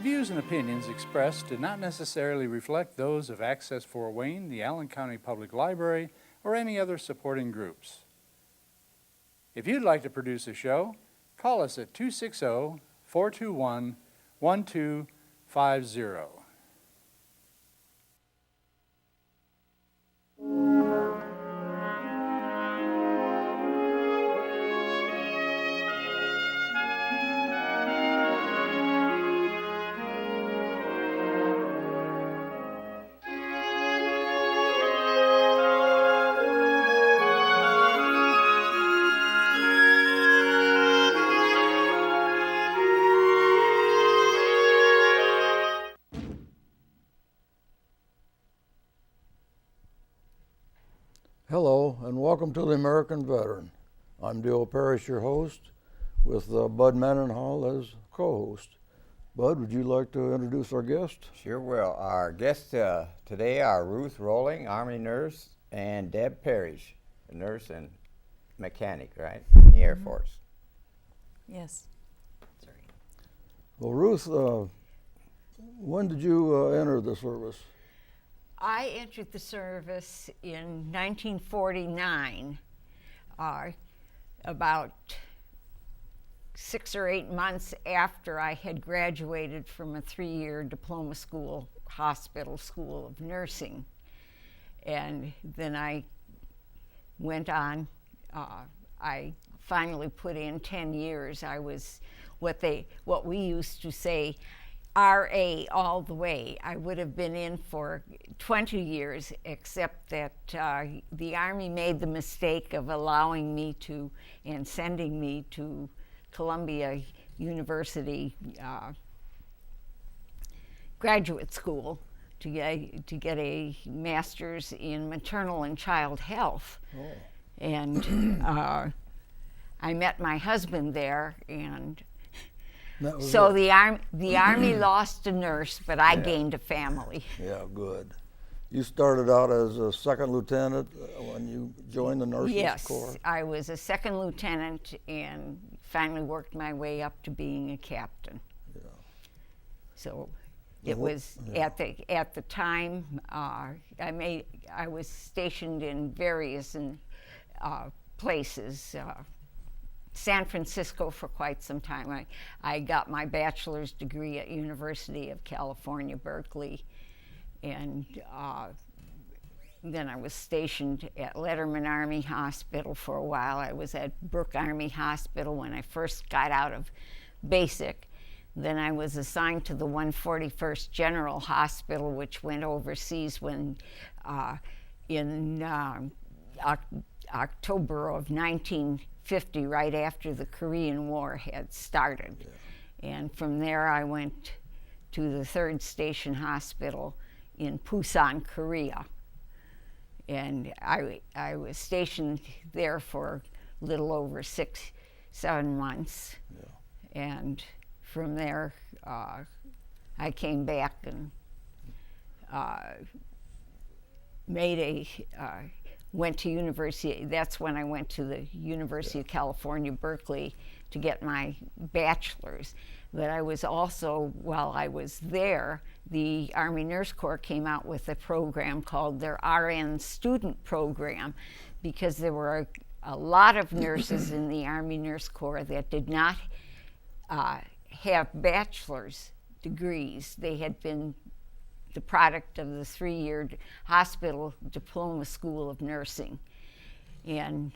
The views and opinions expressed do not necessarily reflect those of Access Fort Wayne, the Allen County Public Library, or any other supporting groups. If you'd like to produce a show, call us at 260-421-1250. Hello, and welcome to the American Veteran. I'm Dale Parrish, your host, with Bud Mendenhall as co-host. Bud, would you like to introduce our guest? Sure will. Our guests today are Ruth Roelig, Army nurse, and Deb Parrish, a nurse and mechanic, right, in the Air Force. Yes. Sorry. Well, Ruth, when did you enter the service? I entered the service in 1949, about 6 or 8 months after I had graduated from a 3-year diploma school, hospital school of nursing. And then I went on, I finally put in 10 years. I was what we used to say, RA all the way. I would have been in for 20 years, except that the Army made the mistake of allowing me to and sending me to Columbia University graduate school to get a master's in maternal and child health. Oh. And I met my husband there, and So the Army lost a nurse, but I gained a family. Yeah, good. You started out as a second lieutenant when you joined the nurses corps? Yes, I was a second lieutenant and finally worked my way up to being a captain. Yeah. So it was at the time I was stationed in various places. San Francisco for quite some time. I got my bachelor's degree at University of California, Berkeley, and then I was stationed at Letterman Army Hospital for a while. I was at Brooke Army Hospital when I first got out of basic. Then I was assigned to the 141st General Hospital, which went overseas when in October of 1950, right after the Korean War had started. Yeah. And from there I went to the 3rd Station Hospital in Busan, Korea. And I was stationed there for a little over 6-7 months. Yeah. And from there I came back and went to university. That's when I went to the University of California, Berkeley, to get my bachelor's. But I was also, while I was there, the Army Nurse Corps came out with a program called their RN Student Program, because there were a lot of nurses in the Army Nurse Corps that did not have bachelor's degrees. They had been the product of the 3-year hospital diploma school of nursing. And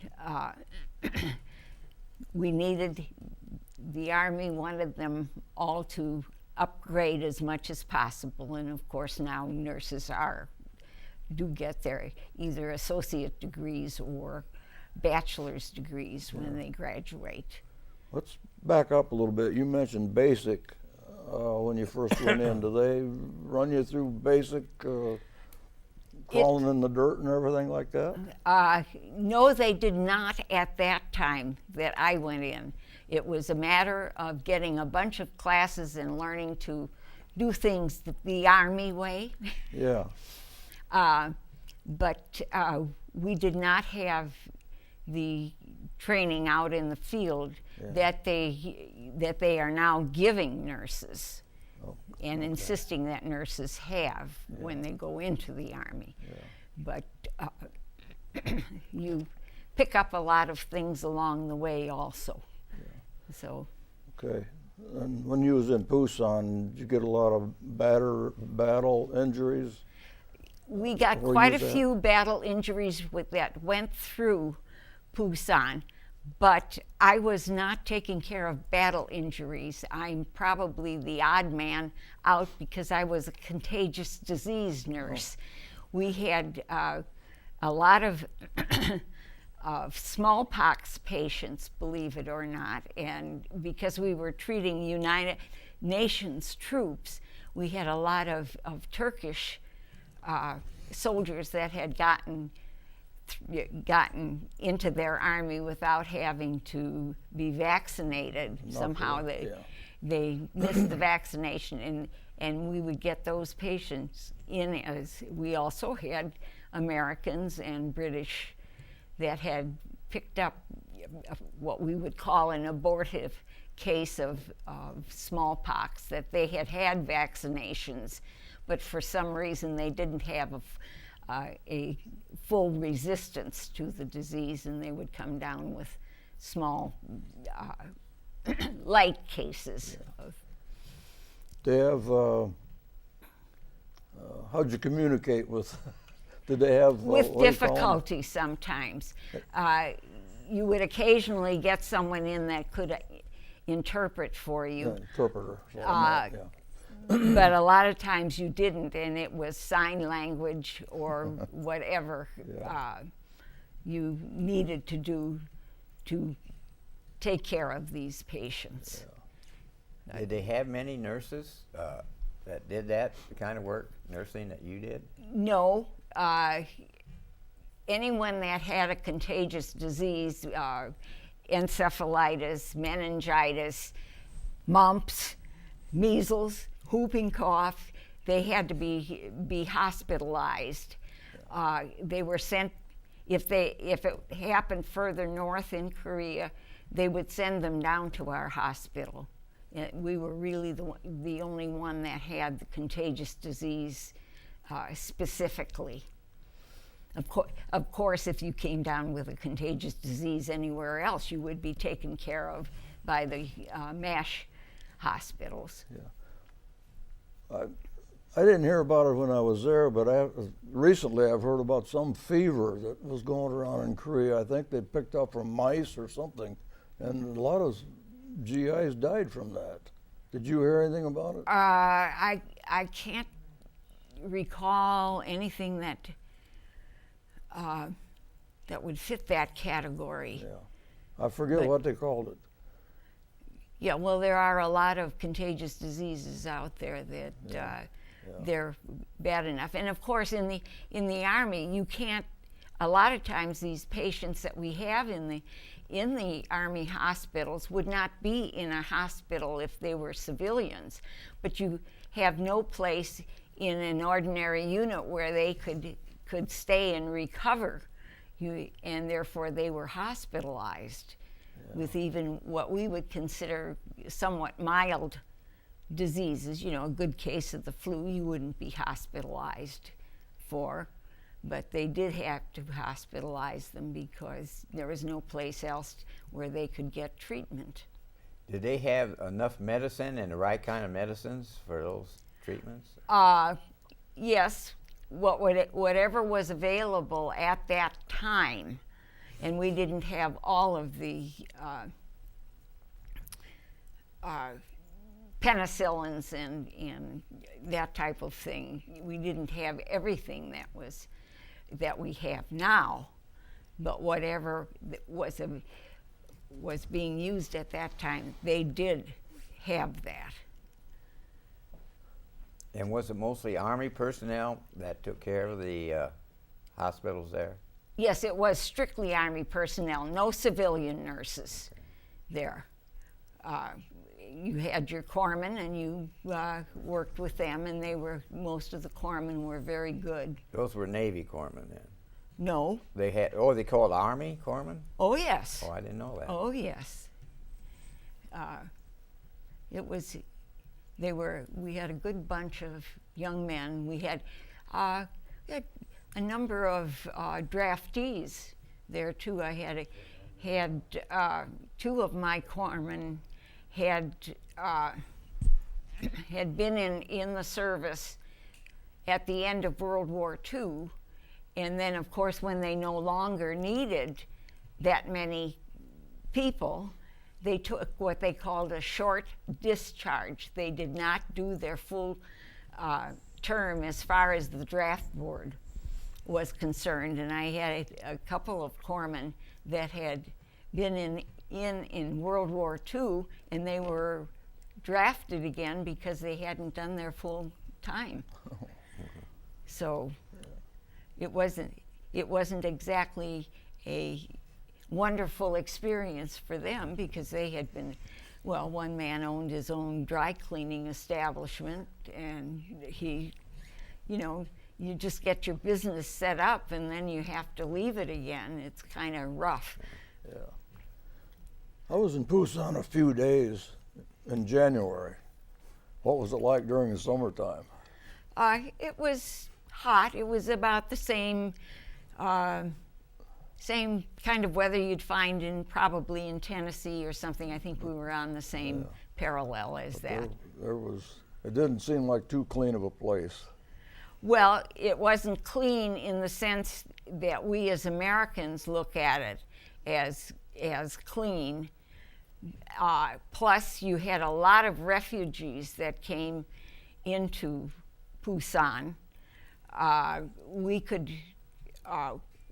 the Army wanted them all to upgrade as much as possible. And of course now nurses do get their either associate degrees or bachelor's degrees when they graduate. Let's back up a little bit. You mentioned basic. When you first went in, do they run you through basic crawling in the dirt and everything like that? No, they did not at that time that I went in. It was a matter of getting a bunch of classes and learning to do things the Army way. Yeah. But we did not have the training out in the field that they are now giving nurses. Oh. and insisting that nurses have when they go into the Army. But you pick up a lot of things along the way also. So. Okay. And when you was in Busan, did you get a lot of battle injuries? We got Where quite a you was at? few battle injuries that went through Busan, but I was not taking care of battle injuries. I'm probably the odd man out because I was a contagious disease nurse. We had a lot of smallpox patients, believe it or not, and because we were treating United Nations troops, we had a lot of Turkish soldiers that had gotten into their army without having to be vaccinated. Somehow they missed the vaccination, and we would get those patients in. As we also had Americans and British that had picked up what we would call an abortive case of smallpox, that they had vaccinations, but for some reason they didn't have a full resistance to the disease, and they would come down with small, light cases. They have, how'd you communicate with, did they have? With what do you call 'em? difficulty sometimes. You would occasionally get someone in that could interpret for you. Yeah, interpreter. is what I meant, yeah. But a lot of times you didn't, and it was sign language or whatever you needed to do to take care of these patients. Did they have many nurses that did that kind of work, nursing that you did? No, anyone that had a contagious disease, encephalitis, meningitis, mumps, measles, whooping cough, they had to be hospitalized. They were sent, if it happened further north in Korea, they would send them down to our hospital. We were really the only one that had the contagious disease specifically. Of course, if you came down with a contagious disease anywhere else, you would be taken care of by the MASH hospitals. I didn't hear about it when I was there, but recently I've heard about some fever that was going around in Korea. I think they picked up from mice or something, and a lot of GIs died from that. Did you hear anything about it? I can't recall anything that would fit that category. Yeah, I forget what they called it. Yeah, well, there are a lot of contagious diseases out there that they're bad enough. And of course, in the Army, you can't. A lot of times, these patients that we have in the Army hospitals would not be in a hospital if they were civilians, but you have no place in an ordinary unit where they could stay and recover, and therefore they were hospitalized with even what we would consider somewhat mild diseases. You know, a good case of the flu you wouldn't be hospitalized for, but they did have to hospitalize them because there was no place else where they could get treatment. Did they have enough medicine and the right kind of medicines for those treatments? Yes, whatever was available at that time, and we didn't have all of the penicillins and that type of thing. We didn't have everything that we have now, but whatever was being used at that time, they did have that. And was it mostly Army personnel that took care of the hospitals there? Yes, it was strictly Army personnel, no civilian nurses there. You had your corpsmen, and you worked with them, and most of the corpsmen were very good. Those were Navy corpsmen then? No. They called Army corpsmen? Oh, yes. Oh, I didn't know that. Oh, yes. It was we had a good bunch of young men. We had a number of draftees there too. I had two of my corpsmen had been in the service at the end of World War II, and then of course when they no longer needed that many people, they took what they called a short discharge. They did not do their full term as far as the draft board was concerned. And I had a couple of corpsmen that had been in World War II, and they were drafted again because they hadn't done their full time. So it wasn't exactly a wonderful experience for them, because they had been, well, one man owned his own dry cleaning establishment, and he, you just get your business set up and then you have to leave it again. It's kind of rough. Yeah. I was in Pusan a few days in January. What was it like during the summertime? It was hot. It was about the same kind of weather you'd find probably in Tennessee or something. I think we were on the same parallel as that. It didn't seem like too clean of a place. Well, it wasn't clean in the sense that we as Americans look at it as clean. Plus, you had a lot of refugees that came into Pusan. We could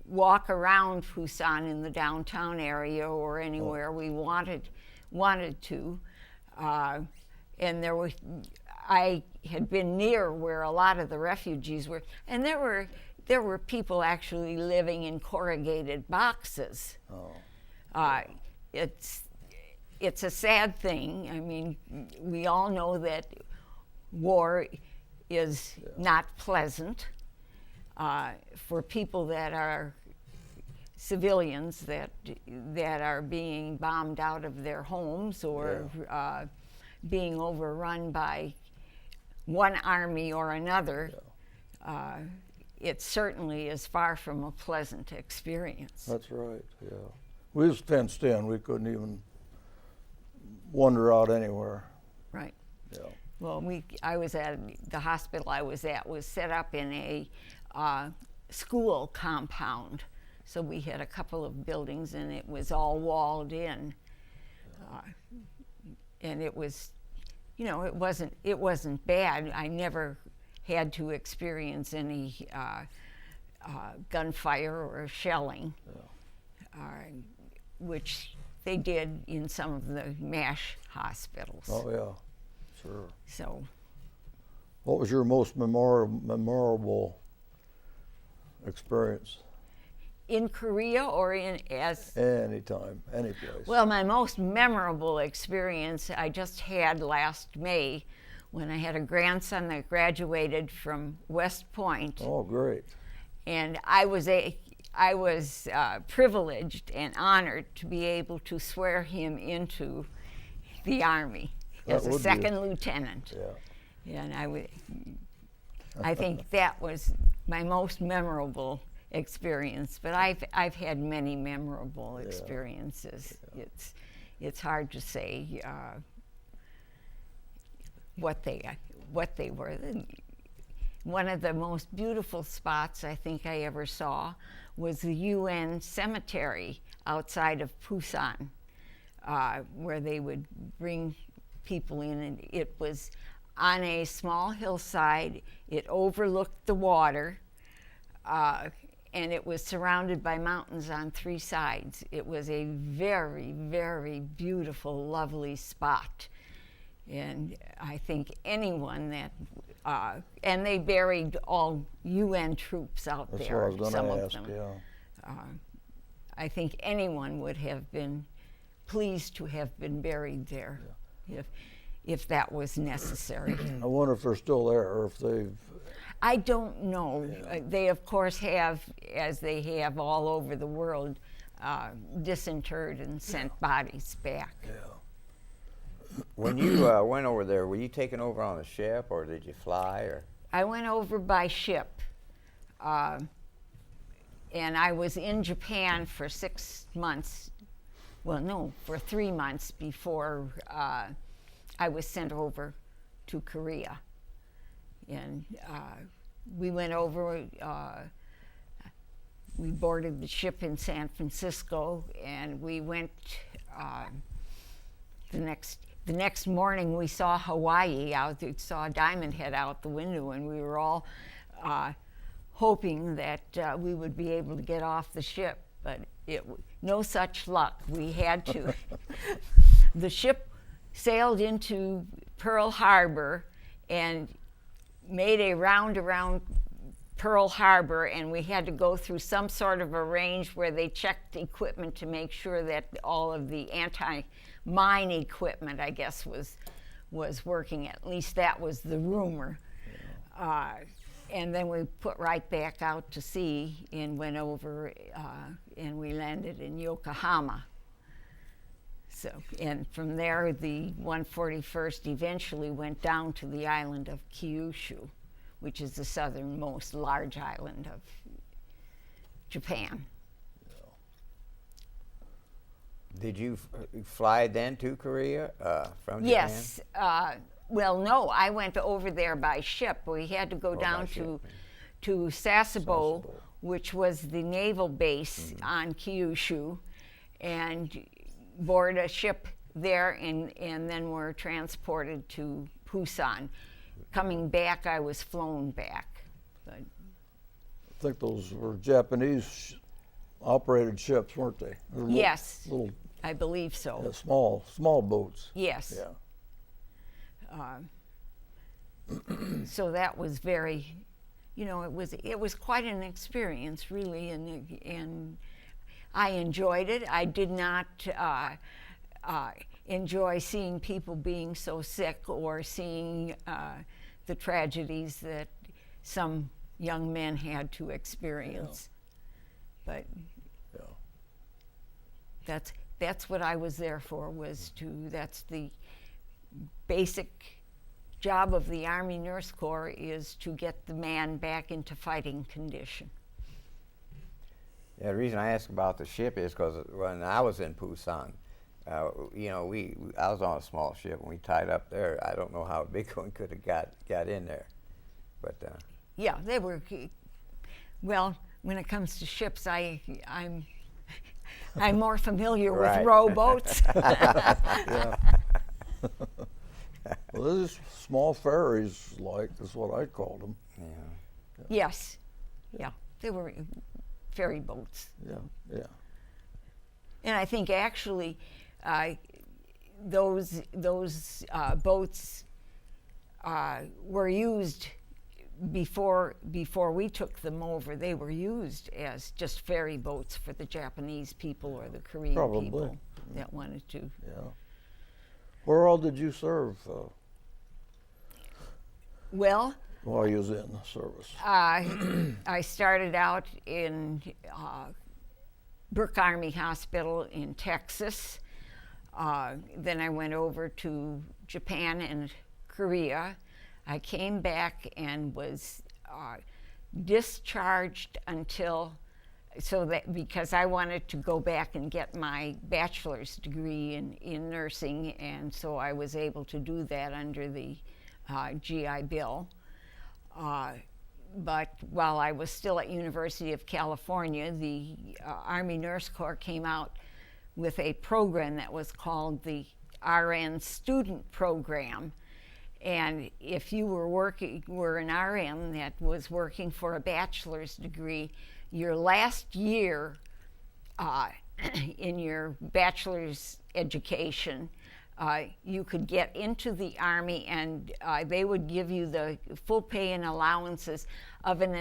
walk around Pusan in the downtown area or anywhere we wanted to. And I had been near where a lot of the refugees were, and there were people actually living in corrugated boxes. It's a sad thing. I mean, we all know that war is not pleasant for people that are civilians that are being bombed out of their homes or being overrun by one army or another. It certainly is far from a pleasant experience. That's right, yeah. We was fenced in. We couldn't even wander out anywhere. Right. Yeah. Well, the hospital I was at was set up in a school compound. So we had a couple of buildings, and it was all walled in. And it was, it wasn't bad. I never had to experience any gunfire or shelling, which they did in some of the MASH hospitals. Oh, yeah, sure. So, what was your most memorable experience? In Korea or Anytime, any place. Well, my most memorable experience I just had last May when I had a grandson that graduated from West Point. Oh, great. And I was privileged and honored to be able to swear him into the Army as a second lieutenant. Yeah. And I think that was my most memorable experience, but I've had many memorable experiences. Yeah. It's hard to say what they were. One of the most beautiful spots I think I ever saw was the UN cemetery outside of Pusan, where they would bring people in, and it was on a small hillside. It overlooked the water, and it was surrounded by mountains on three sides. It was a very, very beautiful, lovely spot. And I think anyone that, and they buried all UN troops out That's there, what I was some going to of ask, them. yeah. I think anyone would have been pleased to have been buried there if that was necessary. I wonder if they're still there or if they've... I don't know. They, of course, have, as they have all over the world, disinterred and sent bodies back. Yeah. When you went over there, were you taken over on a ship, or did you fly, or? I went over by ship, and I was in Japan for 6 months. Well, no, for 3 months before I was sent over to Korea. And we went over, we boarded the ship in San Francisco, and we went the next morning we saw Hawaii out there, saw Diamond Head out the window, and we were all hoping that we would be able to get off the ship, but no such luck. We had to. The ship sailed into Pearl Harbor and made a round around Pearl Harbor, and we had to go through some sort of a range where they checked equipment to make sure that all of the anti-mine equipment, I guess, was working. At least that was the rumor. And then we put right back out to sea and went over, and we landed in Yokohama. So, and from there, the 141st eventually went down to the island of Kyushu, which is the southernmost large island of Japan. Did you fly then to Korea from Japan? Yes. Well, no, I went over there by ship. We had to go down to Sasebo, which was the naval base on Kyushu, and board a ship there, and then were transported to Busan. Coming back, I was flown back. But I think those were Japanese operated ships, weren't they? yes, Little, I believe so. small boats. Yes. Yeah. So that was very, it was quite an experience, really, and I enjoyed it. I did not enjoy seeing people being so sick or seeing the tragedies that some young men had to experience. But that's what I was there for, that's the basic job of the Army Nurse Corps, is to get the man back into fighting condition. Yeah, the reason I ask about the ship is because when I was in Busan, I was on a small ship and we tied up there. I don't know how a big one could have got in there, but yeah, they were. Well, when it comes to ships, I'm more familiar Right. with rowboats. Yeah. Well, these small ferries, is what I called them. yeah. Yes, yeah, they were ferry boats. Yeah. And I think actually those boats were used before we took them over. They were used as just ferry boats for the Japanese people or the Korean Probably. people that wanted to. Yeah. Where all did you serve Well, while you was in the service? I started out in Brooke Army Hospital in Texas. Then I went over to Japan and Korea. I came back and was discharged because I wanted to go back and get my bachelor's degree in nursing, and so I was able to do that under the GI Bill. But while I was still at University of California, the Army Nurse Corps came out with a program that was called the RN Student Program. And if you were an RN that was working for a bachelor's degree, your last year in your bachelor's education, you could get into the Army, and they would give you the full pay and allowances of an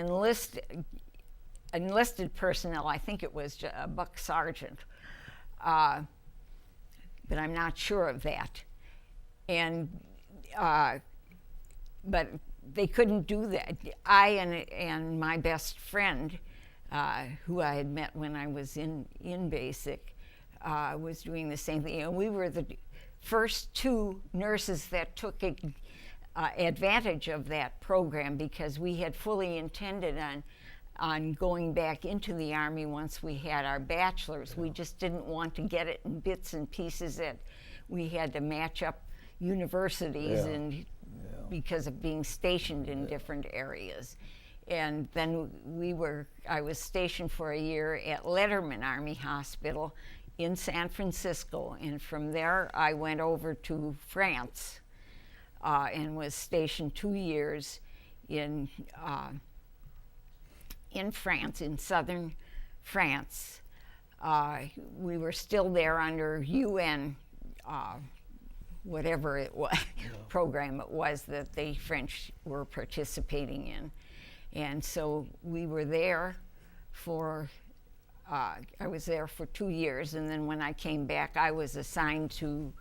enlisted personnel. I think it was a buck sergeant, but I'm not sure of that. And but they couldn't do that. I and my best friend, who I had met when I was in basic, was doing the same thing. And we were the first two nurses that took advantage of that program, because we had fully intended on going back into the Army once we had our bachelor's. We just didn't want to get it in bits and pieces that we had to match up universities and because of being stationed in different areas. And then I was stationed for a year at Letterman Army Hospital in San Francisco, and from there I went over to France and was stationed 2 years in France, in southern France. We were still there under UN, whatever it was, program it was that the French were participating in. And so we were there for, I was there for 2 years, and then when I came back, I was assigned to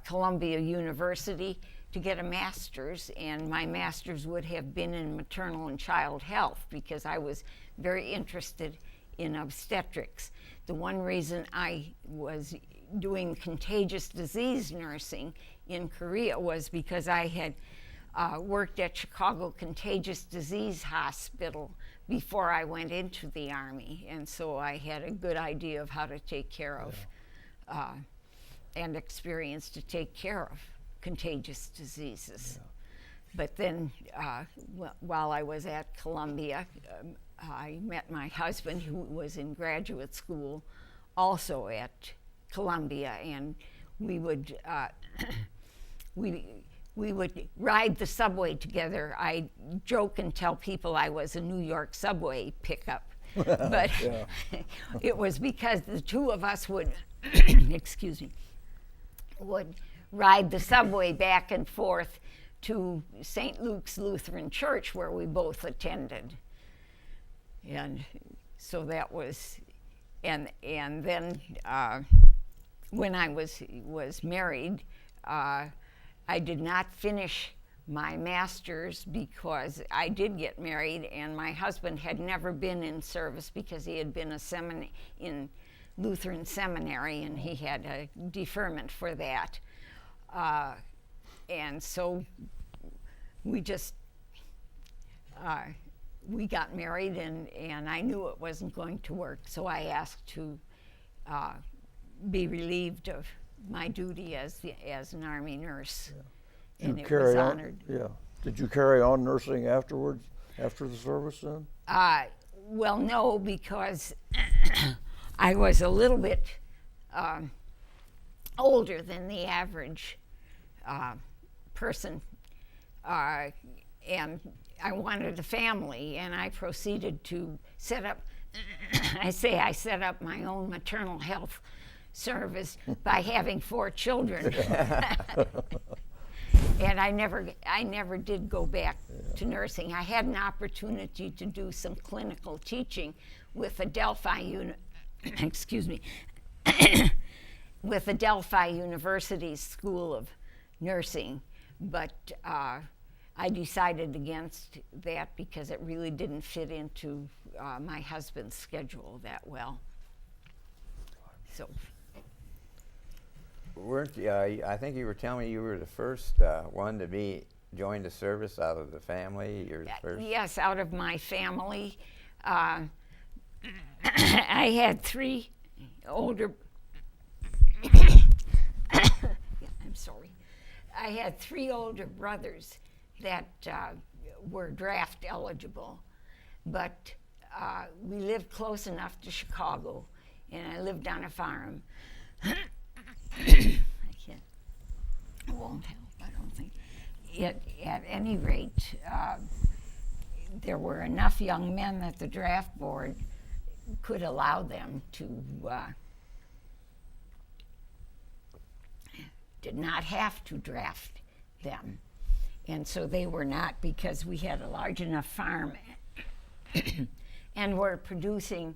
Columbia University to get a master's, and my master's would have been in maternal and child health because I was very interested in obstetrics. The one reason I was doing contagious disease nursing in Korea was because I had worked at Chicago Contagious Disease Hospital before I went into the Army, and so I had a good idea of how to take care of and experience to take care of contagious diseases. But then while I was at Columbia, I met my husband, who was in graduate school also at Columbia, and we would we would ride the subway together. I joke and tell people I was a New York subway pickup, but it was because the two of us would, excuse me, would ride the subway back and forth to St. Luke's Lutheran Church, where we both attended. And so that was, and then when I was married, I did not finish my master's because I did get married, and my husband had never been in service because he had been in Lutheran seminary, and he had a deferment for that. And so we just, we got married, and I knew it wasn't going to work, so I asked to be relieved of my duty as an Army nurse, and it was honored. Did you carry on nursing afterwards, after the service then? Well, no, because I was a little bit older than the average person, and I wanted a family, and I proceeded to set up, I set up my own maternal health service by having 4 children. And I never did go back to nursing. I had an opportunity to do some clinical teaching with the Delphi with the Delphi University's School of Nursing, but I decided against that because it really didn't fit into my husband's schedule that well. So. Weren't you, I think you were telling me you were the first one to join the service out of the family? You're the first. Yes, out of my family. I had 3 older. I'm sorry. I had 3 older brothers that were draft eligible, but we lived close enough to Chicago, and I lived on a farm. It won't help, I don't think. At any rate, there were enough young men that the draft board could allow them to, did not have to draft them. And so they were not, because we had a large enough farm and were producing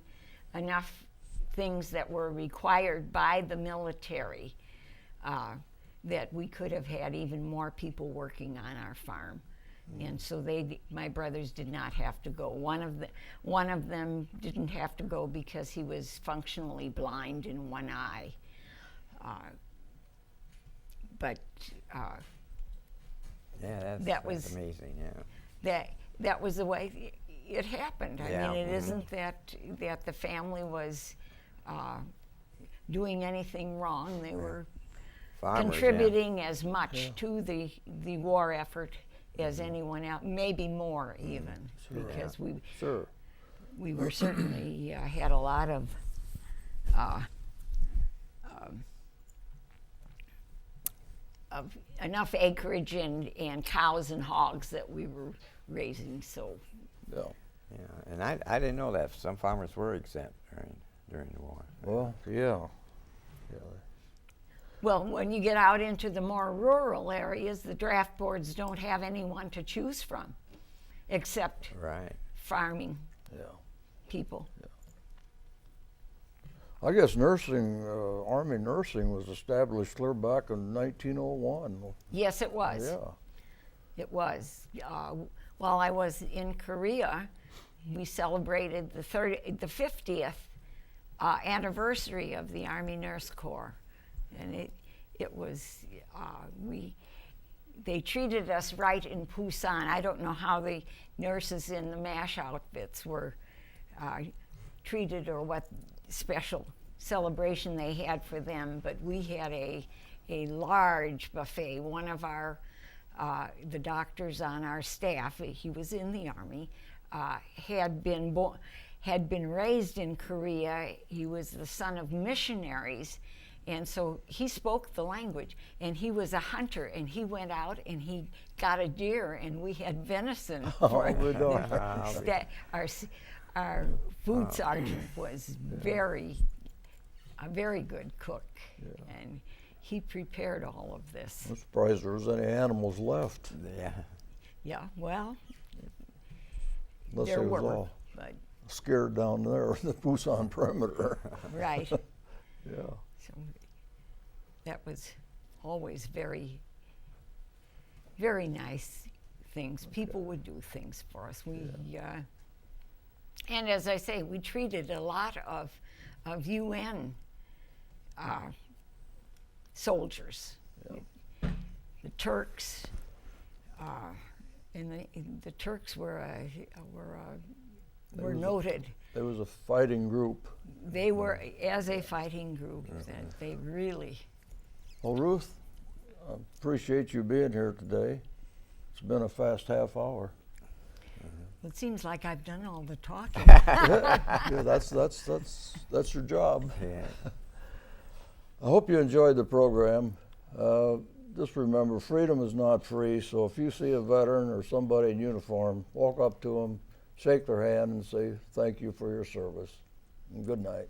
enough things that were required by the military that we could have had even more people working on our farm. And so my brothers did not have to go. One of them didn't have to go because he was functionally blind in one eye. but Yeah, that that's was- amazing. Yeah. that was the way it happened. I Yeah, mean, it mhm. isn't that the family was doing anything wrong. They were Farmers, contributing as much to the war effort as anyone else, maybe more even, because Sure. we were certainly had a lot of enough acreage and cows and hogs that we were raising. So Yeah. Yeah, and I didn't know that some farmers were exempt during the war. Well, yeah. well, when you get out into the more rural areas, the draft boards don't have anyone to choose from, except Right. farming Yeah. people. I guess nursing, Army nursing was established clear back in 1901. Yes, it was. Yeah. It was. While I was in Korea, we celebrated the 50th anniversary of the Army Nurse Corps, and it was they treated us right in Busan. I don't know how the nurses in the MASH outfits were treated or what special celebration they had for them, but we had a large buffet. One of our the doctors on our staff, he was in the Army, had been raised in Korea. He was the son of missionaries, and so he spoke the language, and he was a hunter, and he went out and he got a deer, and we had venison for we don't. our food sergeant was a very good cook, and he prepared all of this. I'm surprised there was any animals left. Yeah. Yeah, well, Unless there they was were, all but scared down there in the Busan perimeter. right. Yeah. So that was always very, very nice things. People would do things for us. And as I say, we treated a lot of UN soldiers. The Turks, and the Turks were noted. There was a fighting group. They were, as a fighting group, that they really. Well, Ruth, I appreciate you being here today. It's been a fast half hour. It seems like I've done all the talking. Yeah, that's your job. Yeah. I hope you enjoyed the program. Just remember, freedom is not free, so if you see a veteran or somebody in uniform, walk up to them, shake their hand, and say thank you for your service. And good night.